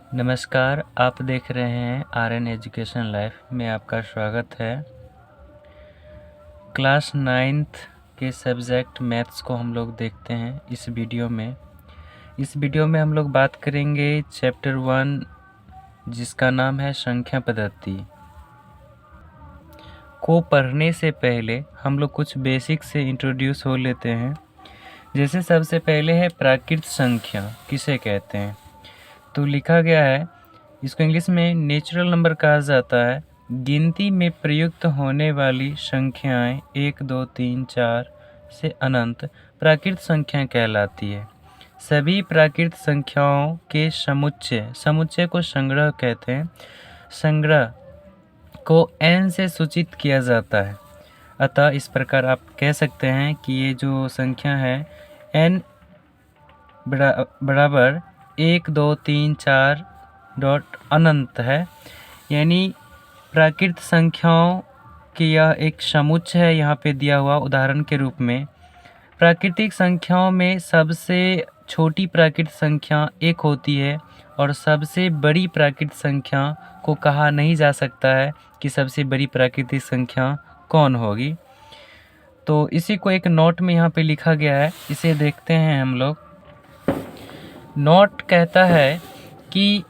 नमस्कार, आप देख रहे हैं आरएन एजुकेशन लाइफ में आपका स्वागत है। क्लास 9th के सब्जेक्ट मैथ्स को हम लोग देखते हैं इस वीडियो में। इस वीडियो में हम लोग बात करेंगे चैप्टर 1 जिसका नाम है संख्या पद्धति को पढ़ने से पहले हम लोग कुछ बेसिक से इंट्रोड्यूस हो लेते हैं। जैसे सबसे पहले है प्राकृत संख्या किसे कहते हैं, तो लिखा गया है इसको इंग्लिश में नेचुरल नंबर कहा जाता है। गिनती में प्रयुक्त होने वाली संख्याएं 1, 2, 3, 4 से अनंत प्राकृत संख्या कहलाती है। सभी प्राकृत संख्याओं के समुच्चय को संग्रह कहते हैं। संग्रह को n से सूचित किया जाता है। अतः इस प्रकार आप कह सकते हैं कि ये जो संख्या है n बराबर 1, 2, 3, 4 डॉट अनंत है, यानी प्राकृत संख्याओं की यह एक समुच्चय है। यहाँ पे दिया हुआ उदाहरण के रूप में प्राकृतिक संख्याओं में सबसे छोटी प्राकृत संख्या 1 होती है और सबसे बड़ी प्राकृत संख्या को कहा नहीं जा सकता है कि सबसे बड़ी प्राकृतिक संख्या कौन होगी। तो इसी को एक नोट में यहाँ पे लिखा गया है, इसे देखते हैं हम लोग। नोट कहता है कि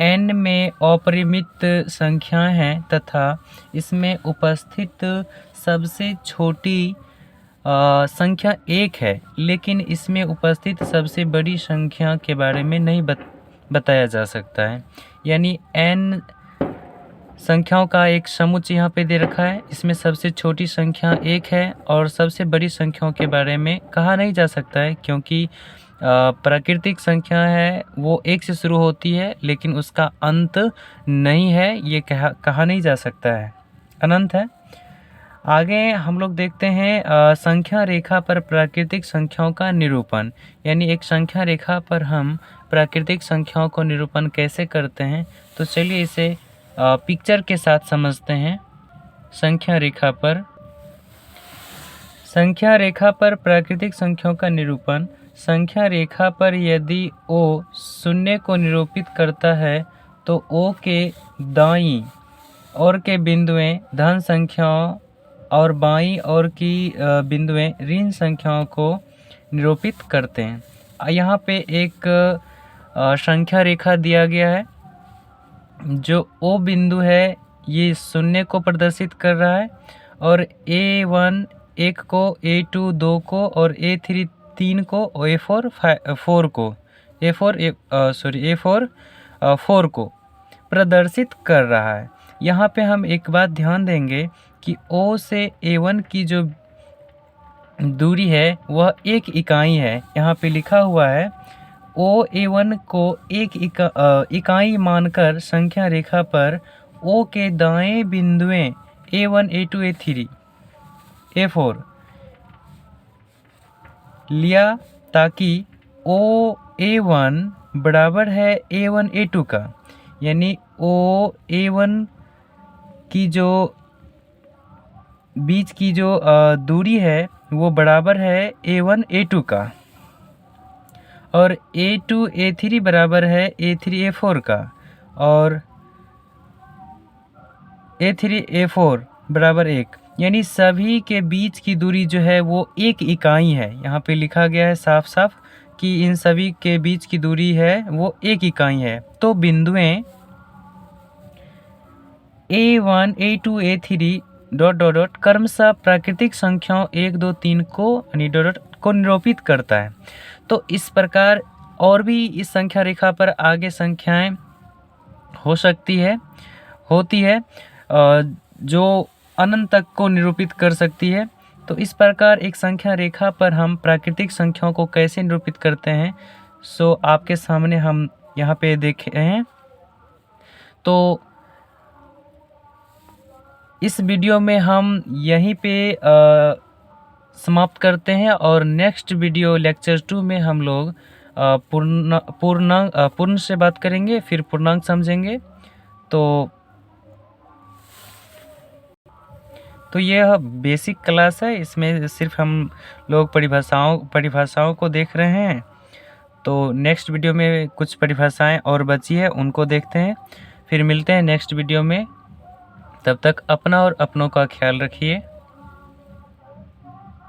n में अपरिमित संख्याएं हैं तथा इसमें उपस्थित सबसे छोटी संख्या 1 है, लेकिन इसमें उपस्थित सबसे बड़ी संख्या के बारे में नहीं बताया जा सकता है। यानी n संख्याओं का एक समुच्चय यहाँ पे दे रखा है, इसमें सबसे छोटी संख्या 1 है और सबसे बड़ी संख्याओं के बारे में कहा नहीं जा सकता है, क्योंकि प्राकृतिक संख्या है वो 1 से शुरू होती है लेकिन उसका अंत नहीं है, ये कहा नहीं जा सकता है, अनंत है। आगे हम लोग देखते हैं संख्या रेखा पर प्राकृतिक संख्याओं का निरूपण, यानी एक संख्या रेखा पर हम प्राकृतिक संख्याओं को निरूपण कैसे करते हैं। तो चलिए इसे पिक्चर के साथ समझते हैं। संख्या रेखा पर प्राकृतिक संख्याओं का निरूपण। संख्या रेखा पर यदि O शून्य को निरूपित करता है तो O के दाईं ओर के बिंदुएं धन संख्याओं और बाईं ओर की बिंदुएं ऋण संख्याओं को निरूपित करते हैं। यहाँ पे एक संख्या रेखा दिया गया है। जो O बिंदु है ये शून्य को प्रदर्शित कर रहा है और A1 1 को, A2 2 को और A3 3 को, A4 4 को प्रदर्शित कर रहा है। यहाँ पे हम एक बात ध्यान देंगे कि O से A1 की जो दूरी है वह 1 इकाई है। यहाँ पे लिखा हुआ है OA1 को 1 इकाई मानकर संख्या रेखा पर O के दाएं बिंदुएं A1, A2, A3, A4 लिया ताकि OA1 बराबर है A1, A2 का, यानी OA1 की जो बीच की जो दूरी है वो बराबर है A1, A2 का और A2, A3 बराबर है A3, A4 का और A3, A4 बराबर 1, यानी सभी के बीच की दूरी जो है वो 1 इकाई है। यहाँ पे लिखा गया है साफ साफ कि इन सभी के बीच की दूरी है वो 1 इकाई है। तो बिंदुएं A1, A2, A3 dot dot dot क्रमशः प्राकृतिक संख्याओं 1, 2, 3 को निरूपित करता है। तो इस प्रकार और भी इस संख्या रेखा पर आगे संख्याएं होती है जो अनंत तक को निरूपित कर सकती है। तो इस प्रकार एक संख्या रेखा पर हम प्राकृतिक संख्याओं को कैसे निरूपित करते हैं सो आपके सामने हम यहाँ पे देखे हैं। तो इस वीडियो में हम यहीं पे समाप्त करते हैं और नेक्स्ट वीडियो लेक्चर 2 में हम लोग पूर्ण से बात करेंगे, फिर पूर्णांक समझेंगे। तो यह बेसिक क्लास है, इसमें सिर्फ हम लोग परिभाषाओं को देख रहे हैं। तो नेक्स्ट वीडियो में कुछ परिभाषाएं और बची है, उनको देखते हैं, फिर मिलते हैं नेक्स्ट वीडियो में। तब तक अपना और अपनों का ख्याल रखिए।